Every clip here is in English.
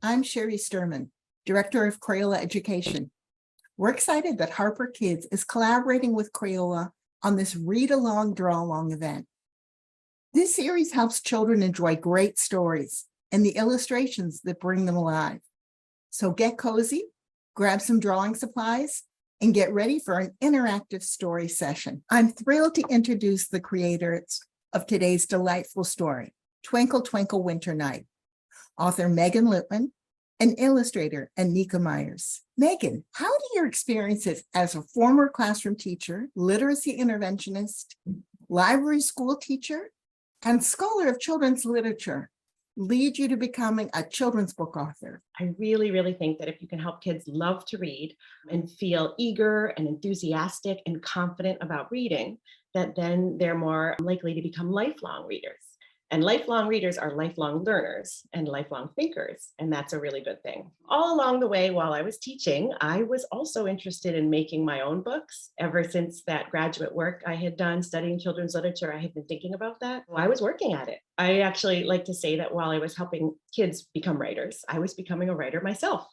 I'm Sherry Sturman, Director of Crayola Education. We're excited that Harper Kids is collaborating with Crayola on this read-along, draw-along event. This series helps children enjoy great stories and the illustrations that bring them alive. So get cozy, grab some drawing supplies, and get ready for an interactive story session. I'm thrilled to introduce the creators of today's delightful story, Twinkle, Twinkle, Winter Night. Author Megan Litwin and illustrator Nneka Myers. Megan, how do your experiences as a former classroom teacher, literacy interventionist, library school teacher, and scholar of children's literature lead you to becoming a children's book author? I really think that if you can help kids love to read and feel eager and enthusiastic and confident about reading, that then they're more likely to become lifelong readers. And lifelong readers are lifelong learners and lifelong thinkers, and that's a really good thing. All along the way while I was teaching, I was also interested in making my own books. Ever since that graduate work I had done studying children's literature, I had been thinking about that. I was working at it. I actually like to say that while I was helping kids become writers, I was becoming a writer myself.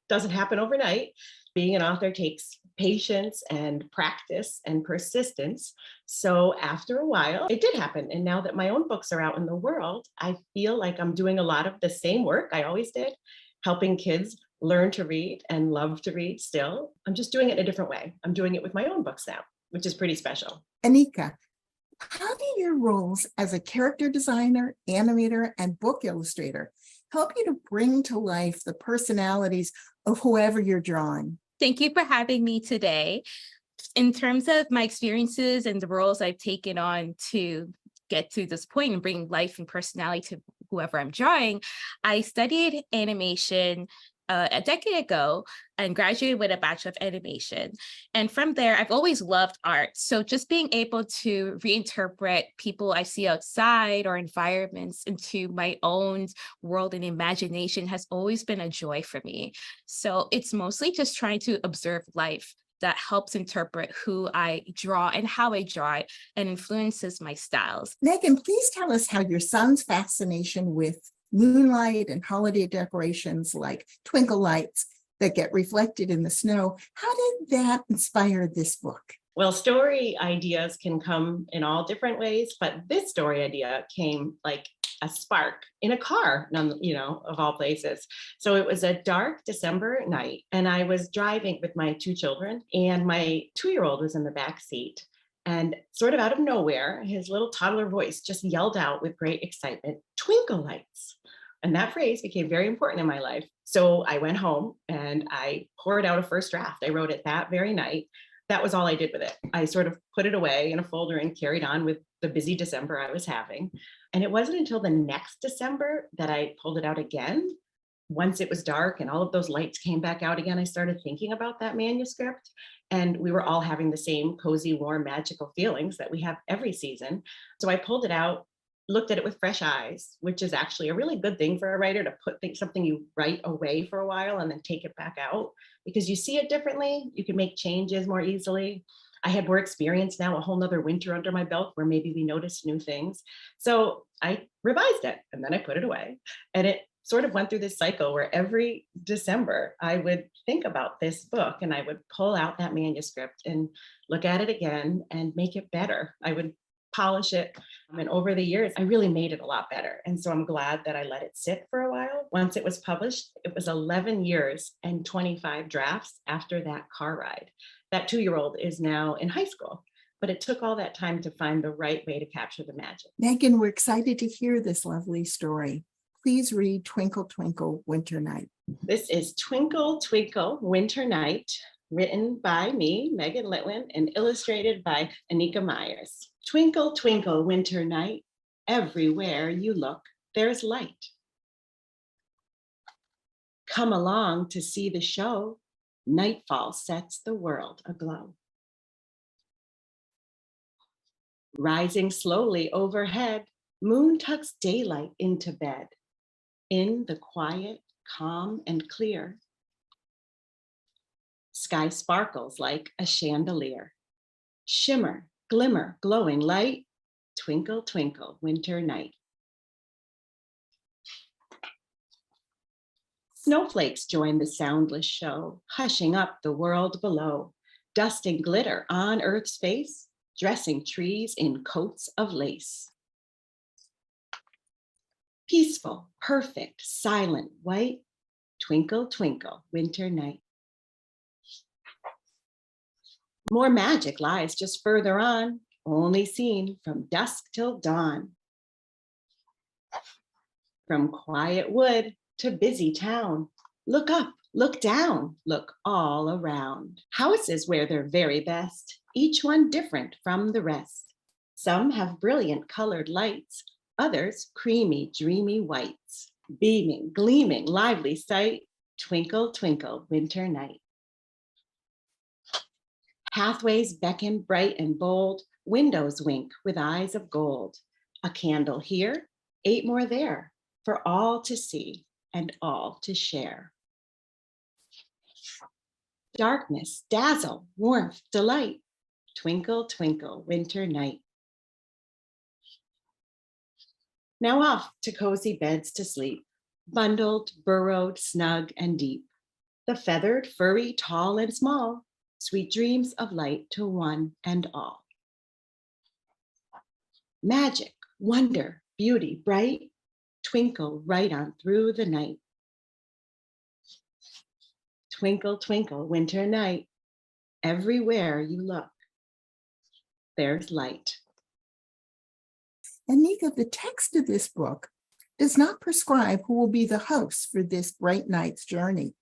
Doesn't happen overnight. Being an author takes patience and practice and persistence. So after a while, it did happen. And now that my own books are out in the world, I feel like I'm doing a lot of the same work I always did, helping kids learn to read and love to read still. I'm just doing it in a different way. I'm doing it with my own books now, which is pretty special. Nneka, how do your roles as a character designer, animator, and book illustrator help you to bring to life the personalities of whoever you're drawing? Thank you for having me today. In terms of my experiences and the roles I've taken on to get to this point and bring life and personality to whoever I'm drawing, I studied animation a decade ago and graduated with a Bachelor of Animation. And from there, I've always loved art. So just being able to reinterpret people I see outside or environments into my own world and imagination has always been a joy for me. So it's mostly just trying to observe life that helps interpret who I draw and how I draw it and influences my styles. Megan, please tell us how your son's fascination with moonlight and holiday decorations like twinkle lights that get reflected in the snow, how did that inspire this book? Well, story ideas can come in all different ways, but this story idea came like a spark in a car, of all places. So it was a dark December night, and I was driving with my two children, and my 2-year-old was in the back seat. And sort of out of nowhere, his little toddler voice just yelled out with great excitement, "Twinkle lights." And that phrase became very important in my life. So I went home and I poured out a first draft. I wrote it that very night. That was all I did with it. I sort of put it away in a folder and carried on with the busy December I was having. And it wasn't until the next December that I pulled it out again. Once it was dark and all of those lights came back out again, I started thinking about that manuscript. And we were all having the same cozy, warm, magical feelings that we have every season. So I pulled it out, looked at it with fresh eyes, which is actually a really good thing for a writer, to put something you write away for a while and then take it back out, because you see it differently. You can make changes more easily. I had more experience now, a whole nother winter under my belt where maybe we noticed new things. So I revised it and then I put it away. And it sort of went through this cycle where every December I would think about this book and I would pull out that manuscript and look at it again and make it better. I would polish it. And over the years, I really made it a lot better. And so I'm glad that I let it sit for a while. Once it was published, it was 11 years and 25 drafts after that car ride. That 2-year-old is now in high school, but it took all that time to find the right way to capture the magic. Megan, we're excited to hear this lovely story. Please read Twinkle, Twinkle, Winter Night. This is Twinkle, Twinkle, Winter Night, written by me, Megan Litwin, and illustrated by Nneka Myers. Twinkle, twinkle, winter night, everywhere you look, there's light. Come along to see the show. Nightfall sets the world aglow. Rising slowly overhead, moon tucks daylight into bed. In the quiet, calm, and clear, sky sparkles like a chandelier. Shimmer, glimmer, glowing light, twinkle, twinkle, winter night. Snowflakes join the soundless show, hushing up the world below. Dust and glitter on Earth's face, dressing trees in coats of lace. Peaceful, perfect, silent, white, twinkle, twinkle, winter night. More magic lies just further on, only seen from dusk till dawn. From quiet wood to busy town, look up, look down, look all around. Houses wear their very best, each one different from the rest. Some have brilliant colored lights, others creamy, dreamy whites. Beaming, gleaming, lively sight, twinkle, twinkle, winter night. Pathways beckon bright and bold, windows wink with eyes of gold. A candle here, 8 more there, for all to see and all to share. Darkness, dazzle, warmth, delight, twinkle, twinkle, winter night. Now off to cozy beds to sleep, bundled, burrowed, snug and deep. The feathered, furry, tall and small, sweet dreams of light to one and all. Magic, wonder, beauty, bright, twinkle right on through the night. Twinkle, twinkle, winter night, everywhere you look, there's light. And Nneka, the text of this book does not prescribe who will be the host for this bright night's journey.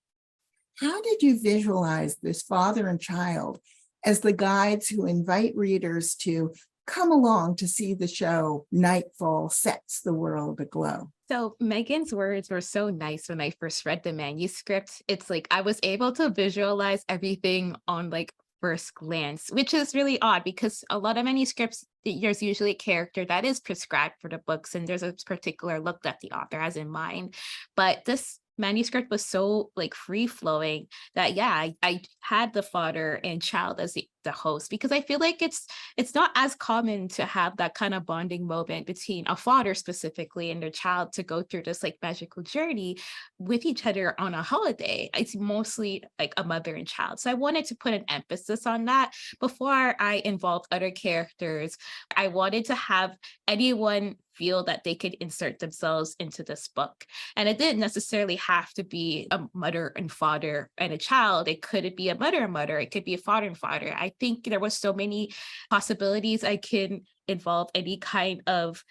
How did you visualize this father and child as the guides who invite readers to come along to see the show Nightfall Sets the World Aglow? So Megan's words were so nice when I first read the manuscript. It's like I was able to visualize everything on like first glance, which is really odd because a lot of manuscripts, there's usually a character that is prescribed for the books and there's a particular look that the author has in mind. But this manuscript was so like free flowing that I had the father and child as the host, because I feel like it's not as common to have that kind of bonding moment between a father specifically and their child to go through this like magical journey with each other on a holiday. It's mostly like a mother and child. So I wanted to put an emphasis on that before I involved other characters. I wanted to have anyone feel that they could insert themselves into this book. And it didn't necessarily have to be a mother and father and a child. It could be a mother and mother. It could be a father and father. I think there was so many possibilities. I can involve any kind of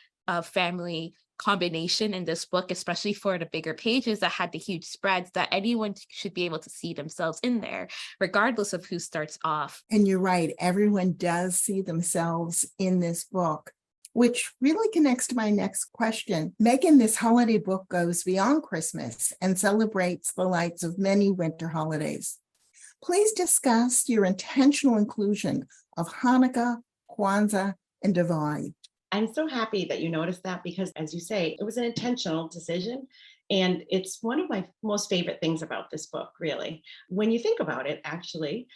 family combination in this book, especially for the bigger pages that had the huge spreads, that anyone should be able to see themselves in there, regardless of who starts off. And you're right, everyone does see themselves in this book, which really connects to my next question. Megan, this holiday book goes beyond Christmas and celebrates the lights of many winter holidays. Please discuss your intentional inclusion of Hanukkah, Kwanzaa, and Diwali. I'm so happy that you noticed that because, as you say, it was an intentional decision. And it's one of my most favorite things about this book, really. When you think about it, actually,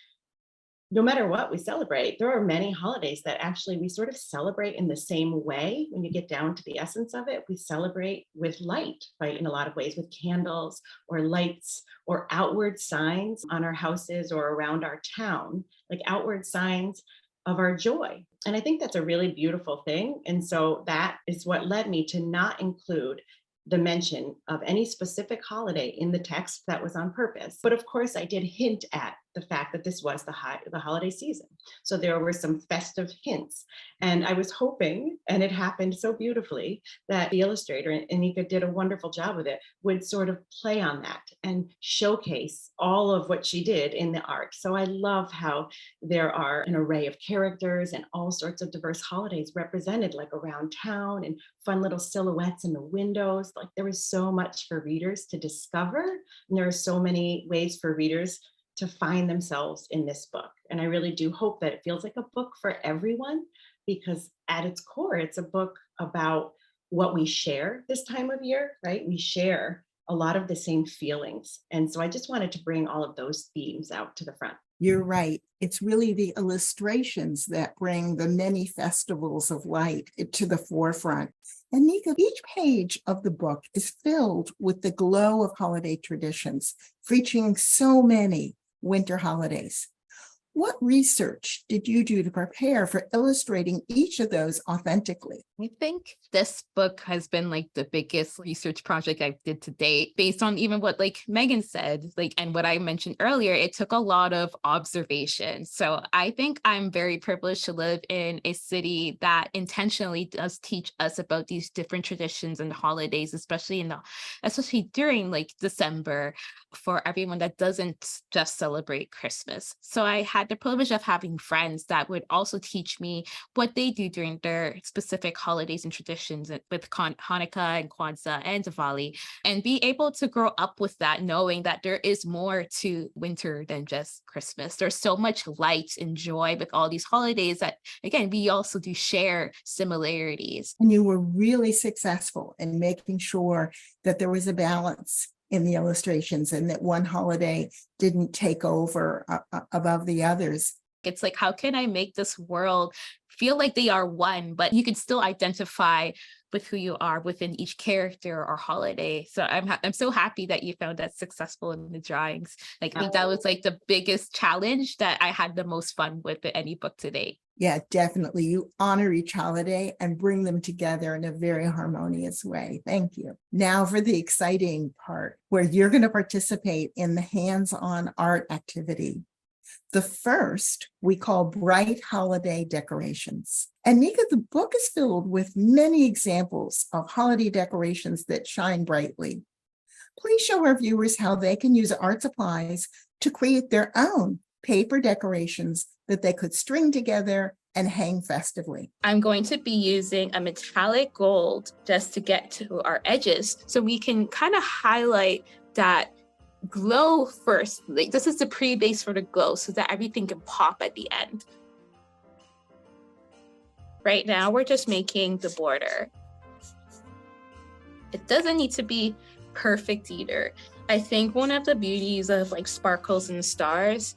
no matter what we celebrate, there are many holidays that actually we sort of celebrate in the same way. When you get down to the essence of it, we celebrate with light, right? In a lot of ways, with candles or lights or outward signs on our houses or around our town, like outward signs of our joy. And I think that's a really beautiful thing. And so that is what led me to not include the mention of any specific holiday in the text. That was on purpose. But of course, I did hint at the fact that this was the holiday season. So there were some festive hints. And I was hoping, and it happened so beautifully, that the illustrator, and Nneka did a wonderful job with it, would sort of play on that and showcase all of what she did in the art. So I love how there are an array of characters and all sorts of diverse holidays represented, like around town, and fun little silhouettes in the windows. Like there was so much for readers to discover. And there are so many ways for readers to find themselves in this book. And I really do hope that it feels like a book for everyone, because at its core, it's a book about what we share this time of year, right? We share a lot of the same feelings. And so I just wanted to bring all of those themes out to the front. You're right. It's really the illustrations that bring the many festivals of light to the forefront. And Nneka, each page of the book is filled with the glow of holiday traditions, featuring so many winter holidays. What research did you do to prepare for illustrating each of those authentically? I think this book has been like the biggest research project I did to date, based on even what like Megan said, like, and what I mentioned earlier. It took a lot of observation. So I think I'm very privileged to live in a city that intentionally does teach us about these different traditions and holidays, especially during like December, for everyone that doesn't just celebrate Christmas. So I had the privilege of having friends that would also teach me what they do during their specific holidays and traditions with Hanukkah and Kwanzaa and Diwali, and be able to grow up with that, knowing that there is more to winter than just Christmas. There's so much light and joy with all these holidays that, again, we also do share similarities. And you were really successful in making sure that there was a balance in the illustrations and that one holiday didn't take over above the others. It's like, how can I make this world feel like they are one, but you can still identify with who you are within each character or holiday. So I'm so happy that you found that successful in the drawings. Like, I think that was like the biggest challenge that I had the most fun with any book to date. Yeah, definitely. You honor each holiday and bring them together in a very harmonious way. Thank you. Now for the exciting part, where you're going to participate in the hands-on art activity. The first we call Bright Holiday Decorations. And Nneka, the book is filled with many examples of holiday decorations that shine brightly. Please show our viewers how they can use art supplies to create their own paper decorations that they could string together and hang festively. I'm going to be using a metallic gold just to get to our edges, so we can kind of highlight that glow first. Like, this is the pre-base for the glow, so that everything can pop at the end. Right now, we're just making the border. It doesn't need to be perfect either. I think one of the beauties of like sparkles and stars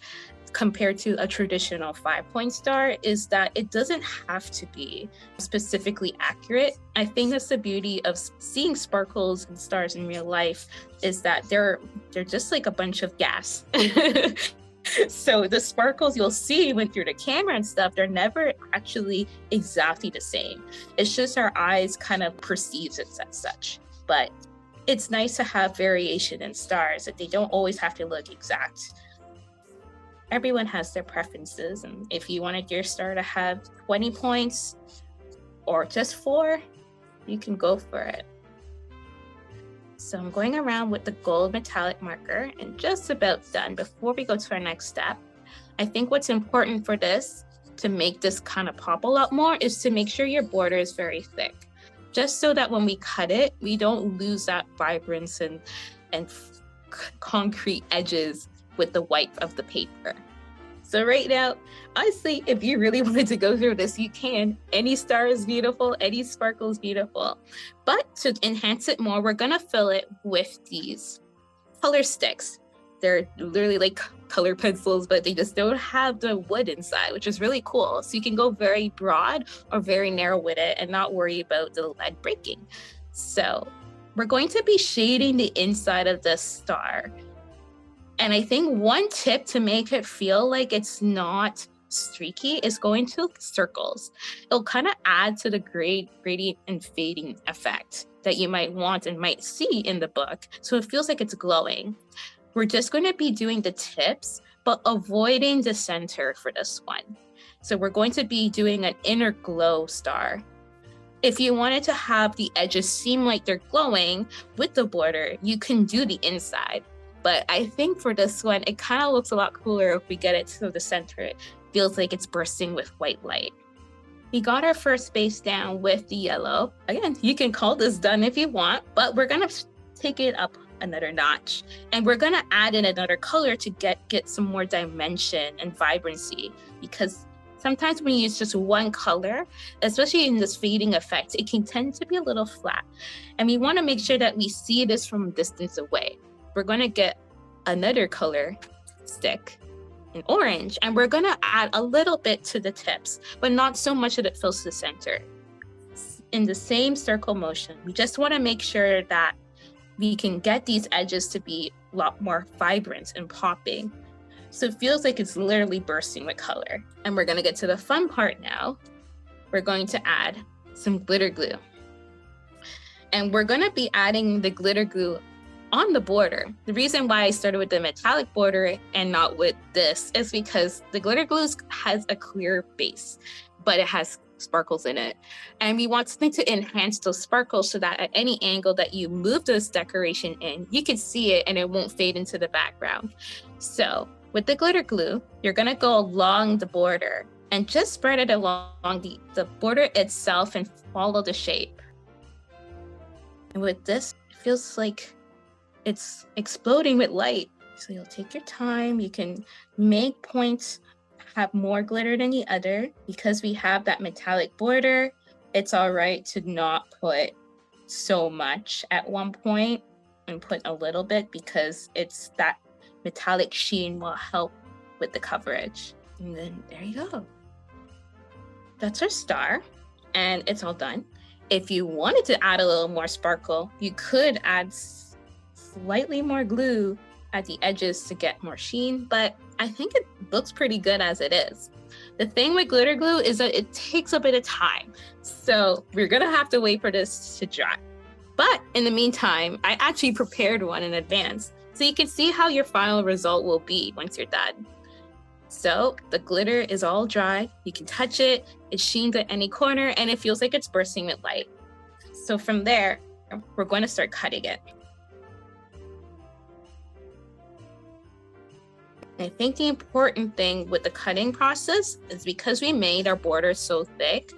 compared to a traditional 5-point star is that it doesn't have to be specifically accurate. I think that's the beauty of seeing sparkles and stars in real life, is that they're just like a bunch of gas. So the sparkles you'll see when through the camera and stuff, they're never actually exactly the same. It's just our eyes kind of perceives it as such. But it's nice to have variation in stars, that they don't always have to look exact. Everyone has their preferences, and if you wanted your star to have 20 points or just 4, you can go for it. So I'm going around with the gold metallic marker and just about done. Before we go to our next step, I think what's important for this, to make this kind of pop a lot more, is to make sure your border is very thick, just so that when we cut it, we don't lose that vibrance and concrete edges with the white of the paper. So right now, honestly, if you really wanted to go through this, you can. Any star is beautiful, any sparkle is beautiful. But to enhance it more, we're gonna fill it with these color sticks. They're literally like color pencils, but they just don't have the wood inside, which is really cool. So you can go very broad or very narrow with it and not worry about the lead breaking. So we're going to be shading the inside of this star. And I think one tip to make it feel like it's not streaky is going to circles. It'll kind of add to the gradient and fading effect that you might want and might see in the book. So it feels like it's glowing. We're just going to be doing the tips, but avoiding the center for this one. So we're going to be doing an inner glow star. If you wanted to have the edges seem like they're glowing with the border, you can do the inside. But I think for this one, it kind of looks a lot cooler if we get it to the center. It feels like it's bursting with white light. We got our first base down with the yellow. Again, you can call this done if you want, but we're gonna take it up another notch. And we're gonna add in another color to get some more dimension and vibrancy, because Sometimes when you use just one color, especially in this fading effect, it can tend to be a little flat. And we want to make sure that we see this from a distance away. We're going to get another color stick in orange, and we're going to add a little bit to the tips, but not so much that it fills the center. In the same circle motion, we just want to make sure that we can get these edges to be a lot more vibrant and popping. So it feels like it's literally bursting with color. And we're going to get to the fun part now. We're going to add some glitter glue. And we're going to be adding the glitter glue on the border. The reason why I started with the metallic border and not with this is because the glitter glue has a clear base, but it has sparkles in it. And we want something to enhance those sparkles so that at any angle that you move this decoration in, you can see it and it won't fade into the background. So with the glitter glue, you're gonna go along the border and just spread it along the border itself and follow the shape. And with this, it feels like it's exploding with light. So you'll take your time, you can make points have more glitter than the other. Because we have that metallic border, it's all right to not put so much at one point and put a little bit, because it's that metallic sheen will help with the coverage. And then there you go. That's our star, and it's all done. If you wanted to add a little more sparkle, you could add slightly more glue at the edges to get more sheen, but I think it looks pretty good as it is. The thing with glitter glue is that it takes a bit of time. So we're gonna have to wait for this to dry. But in the meantime, I actually prepared one in advance, so you can see how your final result will be once you're done. So the glitter is all dry. You can touch it, it sheens at any corner, and it feels like it's bursting with light. So from there, we're going to start cutting it. I think the important thing with the cutting process is because we made our border so thick,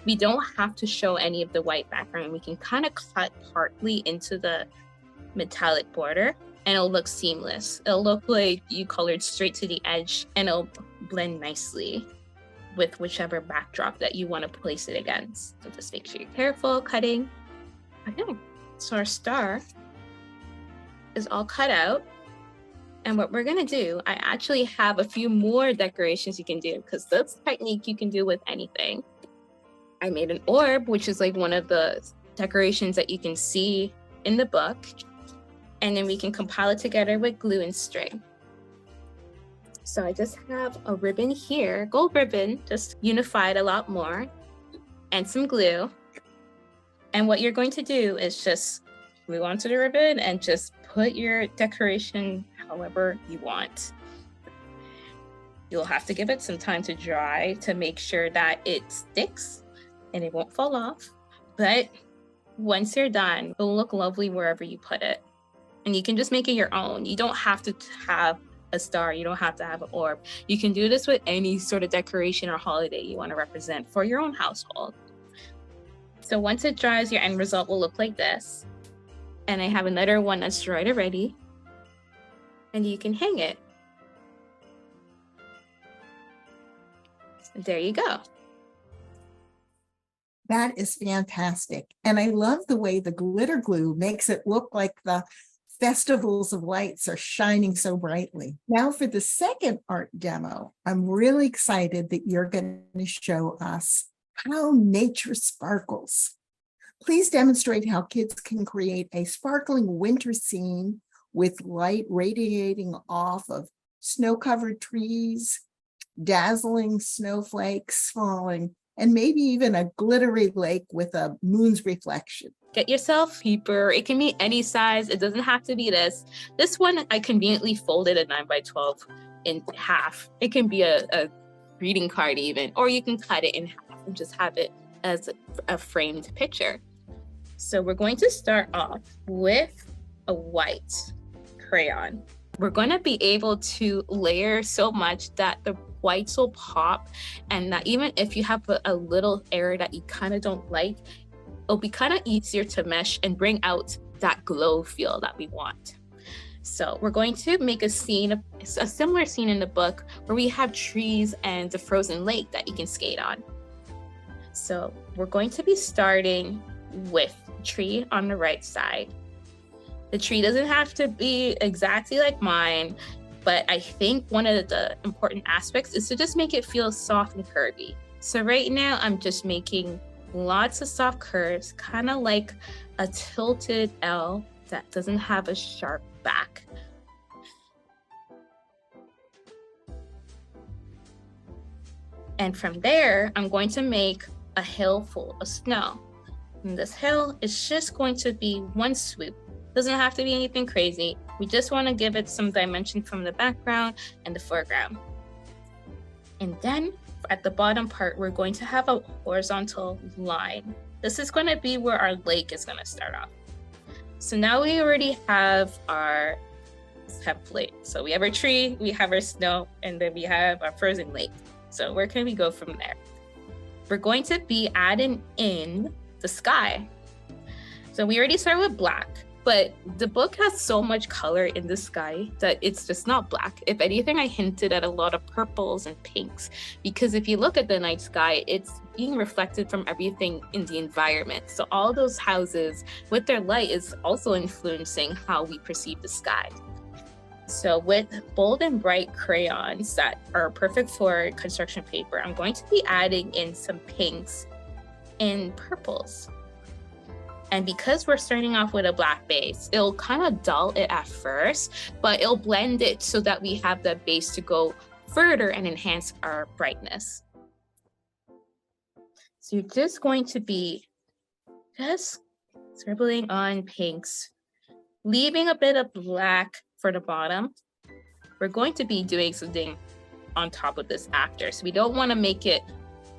we don't have to show any of the white background. We can kind of cut partly into the metallic border and it'll look seamless. It'll look like you colored straight to the edge, and it'll blend nicely with whichever backdrop that you want to place it against. So just make sure you're careful cutting. Okay, so our star is all cut out. And what we're gonna do, I actually have a few more decorations you can do, because this technique you can do with anything. I made an orb, which is like one of the decorations that you can see in the book. And then we can compile it together with glue and string. So I just have a ribbon here, gold ribbon, just unified a lot more, and some glue. And what you're going to do is just glue onto the ribbon and just put your decoration however you want. You'll have to give it some time to dry to make sure that it sticks and it won't fall off. But once you're done, it'll look lovely wherever you put it. And you can just make it your own. You don't have to have a star. You don't have to have an orb. You can do this with any sort of decoration or holiday you want to represent for your own household. So once it dries, your end result will look like this. And I have another one that's dried already. And you can hang it. There you go. That is fantastic. And I love the way the glitter glue makes it look like the festivals of lights are shining so brightly. Now for the second art demo, I'm really excited that you're going to show us how nature sparkles. Please demonstrate how kids can create a sparkling winter scene with light radiating off of snow-covered trees, dazzling snowflakes falling, and maybe even a glittery lake with a moon's reflection. Get yourself paper. It can be any size. It doesn't have to be this. This one, I conveniently folded a 9x12 in half. It can be a greeting card even, or you can cut it in half and just have it as a framed picture. So we're going to start off with a white crayon. We're going to be able to layer so much that the whites will pop, and that even if you have a little area that you kind of don't like, it'll be kind of easier to mesh and bring out that glow feel that we want. So we're going to make a scene, a similar scene in the book where we have trees and the frozen lake that you can skate on. So we're going to be starting with the tree on the right side. The tree doesn't have to be exactly like mine, but I think one of the important aspects is to just make it feel soft and curvy. So right now I'm just making lots of soft curves, kind of like a tilted L that doesn't have a sharp back. And from there, I'm going to make a hill full of snow. And this hill is just going to be one swoop. Doesn't have to be anything crazy. We just want to give it some dimension from the background and the foreground. And then at the bottom part, we're going to have a horizontal line. This is going to be where our lake is going to start off. So now we already have our template. So we have our tree, we have our snow, and then we have our frozen lake. So where can we go from there? We're going to be adding in the sky. So we already started with black, but the book has so much color in the sky that it's just not black. If anything, I hinted at a lot of purples and pinks, because if you look at the night sky, it's being reflected from everything in the environment. So all those houses with their light is also influencing how we perceive the sky. So with bold and bright crayons that are perfect for construction paper, I'm going to be adding in some pinks and purples. And because we're starting off with a black base, it'll kind of dull it at first, but it'll blend it so that we have the base to go further and enhance our brightness. So you're just going to be just scribbling on pinks, leaving a bit of black for the bottom. We're going to be doing something on top of this after, so we don't want to make it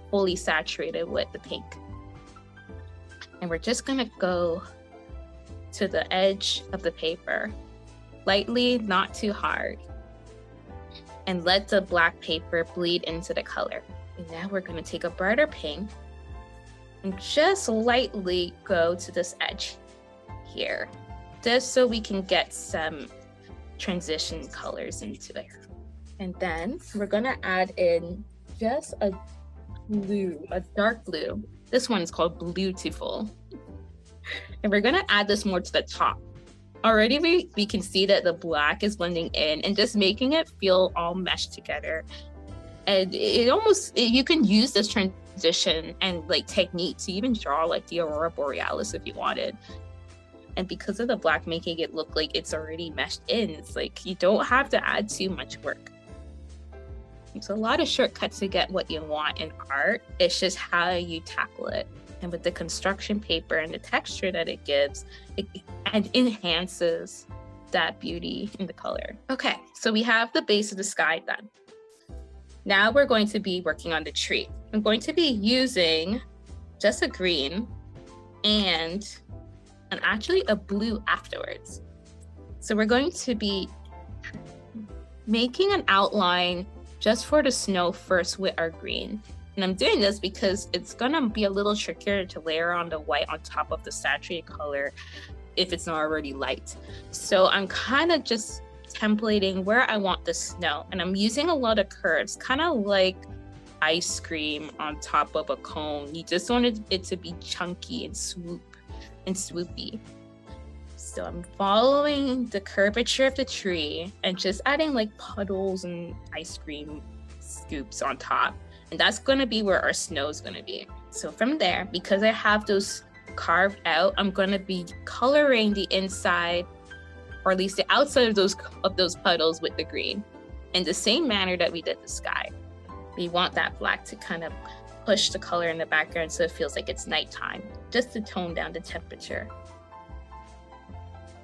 fully saturated with the pink. And we're just gonna go to the edge of the paper, lightly, not too hard, and let the black paper bleed into the color. And now we're gonna take a brighter pink and just lightly go to this edge here, just so we can get some transition colors into it. And then we're gonna add in just a blue, a dark blue. This one is called Beautiful. And we're gonna add this more to the top. Already we can see that the black is blending in and just making it feel all meshed together. And you can use this transition and like technique to even draw like the Aurora Borealis if you wanted. And because of the black making it look like it's already meshed in, it's like you don't have to add too much work. It's a lot of shortcuts to get what you want in art. It's just how you tackle it. And with the construction paper and the texture that it gives, it enhances that beauty in the color. Okay, so we have the base of the sky done. Now we're going to be working on the tree. I'm going to be using just a green and actually a blue afterwards. So we're going to be making an outline just for the snow first with our green. And I'm doing this because it's gonna be a little trickier to layer on the white on top of the saturated color if it's not already light. So I'm kind of just templating where I want the snow. And I'm using a lot of curves, kind of like ice cream on top of a cone. You just wanted it to be chunky and swoopy. So I'm following the curvature of the tree and just adding like puddles and ice cream scoops on top. And that's gonna be where our snow is gonna be. So from there, because I have those carved out, I'm gonna be coloring the inside, or at least the outside of those puddles with the green, in the same manner that we did the sky. We want that black to kind of push the color in the background so it feels like it's nighttime, just to tone down the temperature.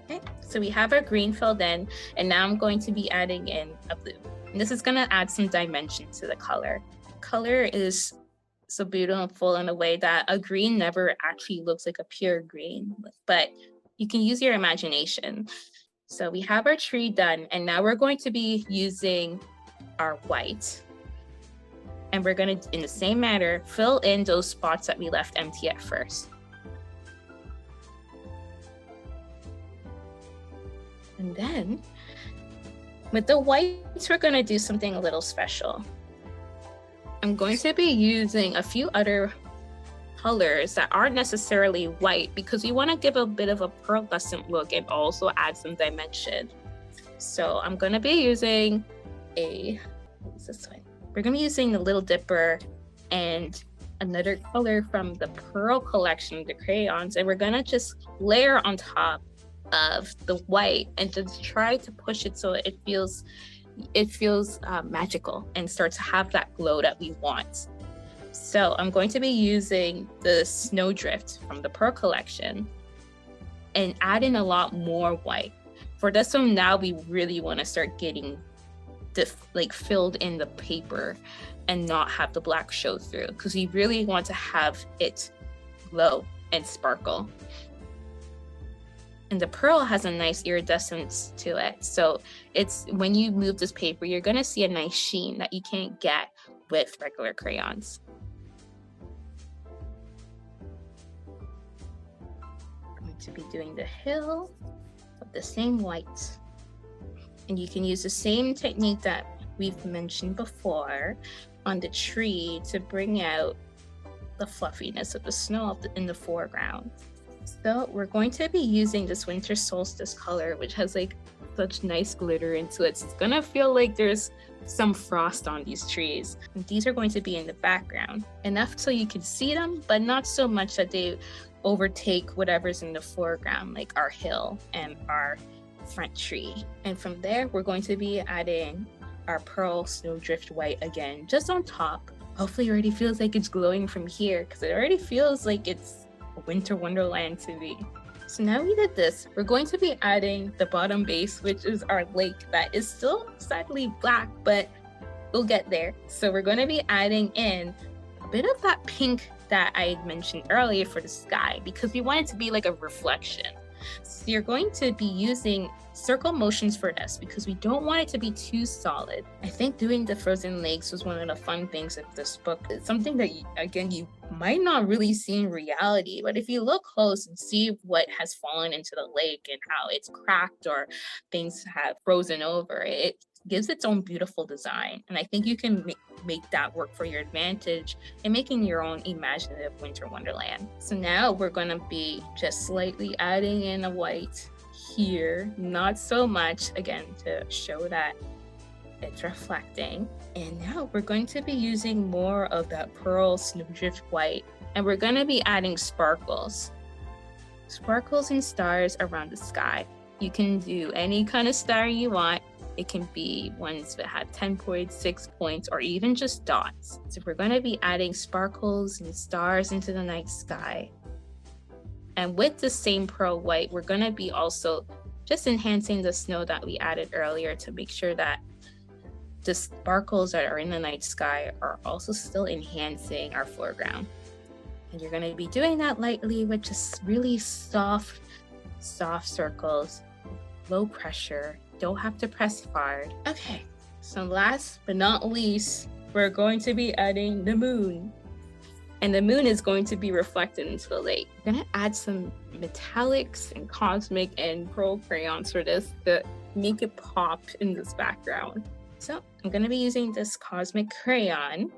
Okay, so we have our green filled in, and now I'm going to be adding in a blue. And this is gonna add some dimension to the color. Color is so beautiful in a way that a green never actually looks like a pure green, but you can use your imagination. So we have our tree done, and now we're going to be using our white. And we're gonna, in the same manner, fill in those spots that we left empty at first. And then with the whites, we're gonna do something a little special. I'm going to be using a few other colors that aren't necessarily white because we want to give a bit of a pearlescent look and also add some dimension. So I'm going to be using what's this one? We're going to be using the Little Dipper and another color from the Pearl collection, the crayons, and we're going to just layer on top of the white and just try to push it so it feels magical and start to have that glow that we want. So I'm going to be using the Snowdrift from the Pearl collection and add in a lot more white. For this one now, we really want to start getting filled in the paper and not have the black show through because we really want to have it glow and sparkle. And the pearl has a nice iridescence to it. So it's when you move this paper, you're going to see a nice sheen that you can't get with regular crayons. To be doing the hill with the same white, and you can use the same technique that we've mentioned before on the tree to bring out the fluffiness of the snow in the foreground. So we're going to be using this winter solstice color, which has like such nice glitter into it. So it's gonna feel like there's some frost on these trees. And these are going to be in the background, enough so you can see them, but not so much that they overtake whatever's in the foreground, like our hill and our front tree. And from there, we're going to be adding our Pearl Snowdrift white again, just on top. Hopefully it already feels like it's glowing from here because it already feels like it's a winter wonderland to me. So now we did this, we're going to be adding the bottom base, which is our lake that is still sadly black, but we'll get there. So we're going to be adding in a bit of that pink that I mentioned earlier for the sky because we want it to be like a reflection. So you're going to be using circle motions for this because we don't want it to be too solid. I think doing the frozen lakes was one of the fun things of this book. It's something that, you might not really see in reality, but if you look close and see what has fallen into the lake and how it's cracked or things have frozen over, it gives its own beautiful design. And I think you can make that work for your advantage in making your own imaginative winter wonderland. So now we're going to be just slightly adding in a white here, not so much, again, to show that it's reflecting. And now we're going to be using more of that Pearl Snowdrift white, and we're going to be adding sparkles and stars around the sky. You can do any kind of star you want. It can be ones that have 10 points, 6 points, or even just dots. So we're going to be adding sparkles and stars into the night sky. And with the same pearl white, we're going to be also just enhancing the snow that we added earlier to make sure that the sparkles that are in the night sky are also still enhancing our foreground. And you're going to be doing that lightly with just really soft circles, low pressure. Don't have to press hard. Okay, so last but not least, we're going to be adding the moon. And the moon is going to be reflected into the lake. I'm gonna add some metallics and cosmic and pearl crayons for this to make it pop in this background. So I'm gonna be using this cosmic crayon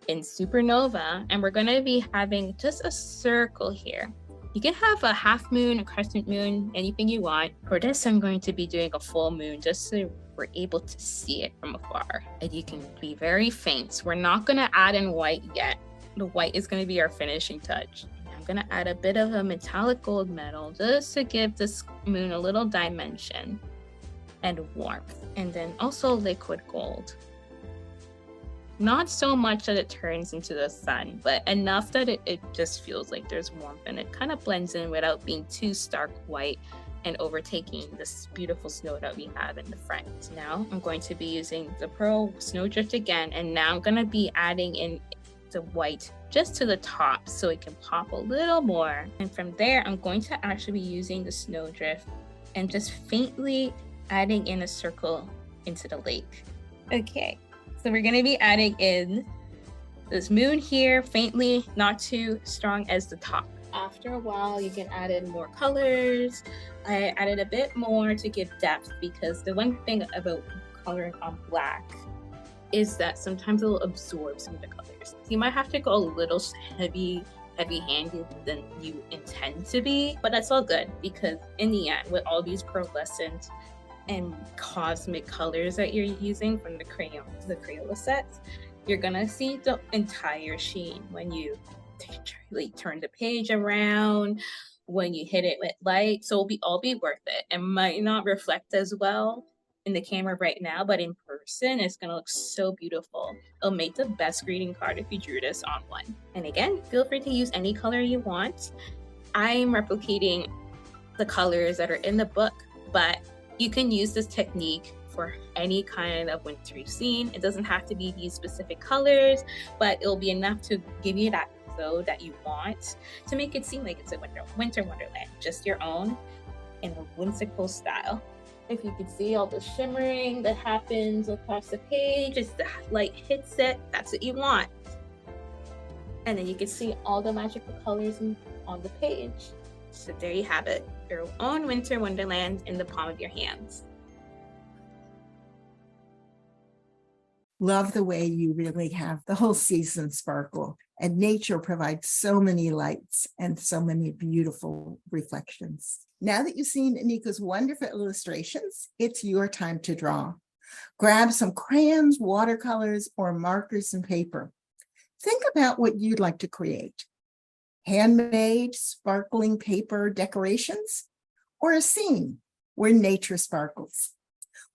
in Supernova, and we're gonna be having just a circle here. You can have a half moon, a crescent moon, anything you want. For this, I'm going to be doing a full moon just so we're able to see it from afar. And you can be very faint. We're not gonna add in white yet. The white is gonna be our finishing touch. I'm gonna add a bit of a metallic gold metal just to give this moon a little dimension and warmth. And then also liquid gold. Not so much that it turns into the sun, but enough that it just feels like there's warmth and it kind of blends in without being too stark white and overtaking this beautiful snow that we have in the front. Now I'm going to be using the Pearl Snowdrift again, and now I'm going to be adding in the white just to the top so it can pop a little more. And from there, I'm going to actually be using the Snowdrift and just faintly adding in a circle into the lake. Okay. So we're going to be adding in this moon here, faintly, not too strong as the top. after a while, you can add in more colors. I added a bit more to give depth because the one thing about coloring on black is that sometimes it'll absorb some of the colors. You might have to go a little heavy-handed than you intend to be, but that's all good because in the end, with all these pearlescent and cosmic colors that you're using from the Crayola sets, you're gonna see the entire sheen when you turn the page around, when you hit it with light. So it'll all be worth it. It might not reflect as well in the camera right now, but in person, it's gonna look so beautiful. It'll make the best greeting card if you drew this on one. And again, feel free to use any color you want. I'm replicating the colors that are in the book, but you can use this technique for any kind of wintry scene. It doesn't have to be these specific colors, but it'll be enough to give you that glow that you want to make it seem like it's a winter wonderland, just your own in a whimsical style. If you can see all the shimmering that happens across the page as the light hits it, that's what you want. And then you can see all the magical colors on the page. So there you have it, your own winter wonderland in the palm of your hands. Love the way you really have the whole season sparkle, and nature provides so many lights and so many beautiful reflections. Now that you've seen Nneka's wonderful illustrations, it's your time to draw. Grab some crayons, watercolors, or markers and paper. Think about what you'd like to create. Handmade, sparkling paper decorations, or a scene where nature sparkles.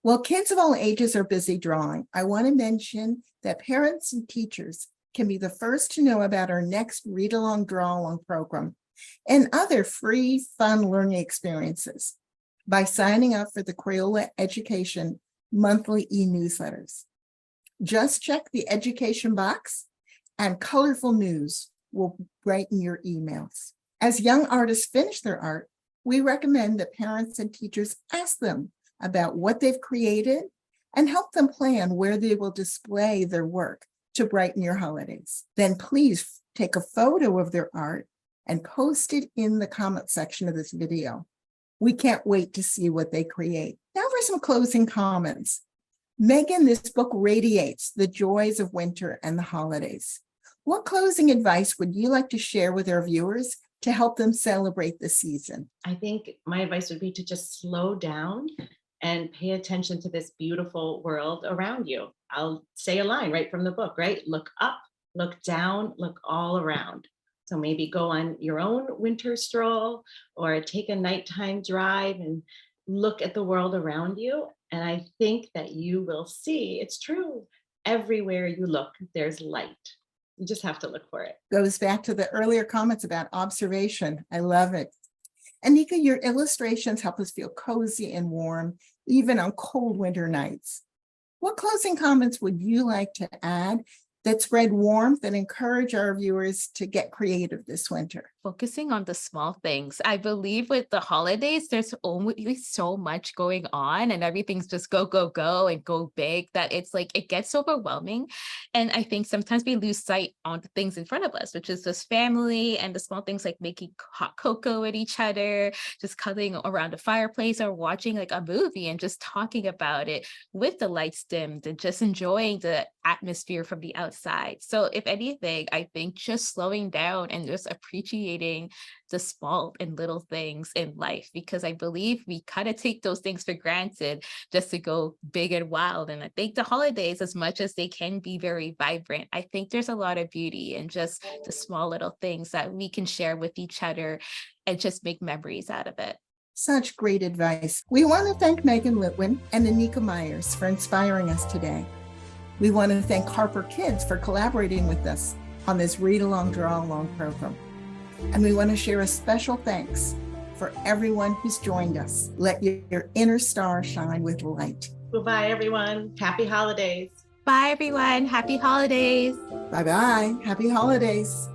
While kids of all ages are busy drawing, I want to mention that parents and teachers can be the first to know about our next read-along, draw-along program and other free, fun learning experiences by signing up for the Crayola Education monthly e-newsletters. Just check the education box and colorful news will brighten your emails. As young artists finish their art, we recommend that parents and teachers ask them about what they've created and help them plan where they will display their work to brighten your holidays. Then please take a photo of their art and post it in the comment section of this video. We can't wait to see what they create. Now for some closing comments. Megan, this book radiates the joys of winter and the holidays. What closing advice would you like to share with our viewers to help them celebrate the season? I think my advice would be to just slow down and pay attention to this beautiful world around you. I'll say a line right from the book, right? Look up, look down, look all around. So maybe go on your own winter stroll or take a nighttime drive and look at the world around you. And I think that you will see, it's true, everywhere you look, there's light. You just have to look for it. Goes back to the earlier comments about observation. I love it. Nneka, your illustrations help us feel cozy and warm, even on cold winter nights. What closing comments would you like to add that spread warmth and encourage our viewers to get creative this winter? Focusing on the small things. I believe with the holidays, there's always so much going on and everything's just go, go, go and go big that it's like, it gets overwhelming. And I think sometimes we lose sight on the things in front of us, which is just family and the small things like making hot cocoa with each other, just cuddling around a fireplace or watching like a movie and just talking about it with the lights dimmed and just enjoying the atmosphere from the outside. So if anything, I think just slowing down and just appreciating the small and little things in life, because I believe we kind of take those things for granted just to go big and wild. And I think the holidays, as much as they can be very vibrant, I think there's a lot of beauty in just the small little things that we can share with each other and just make memories out of it. Such great advice. We want to thank Megan Litwin and Nneka Myers for inspiring us today. We want to thank Harper Kids for collaborating with us on this Read Along, Draw Along program. And we want to share a special thanks for everyone who's joined us. Let your inner star shine with light. Goodbye, everyone. Happy holidays. Bye, everyone. Happy holidays. Bye-bye. Happy holidays.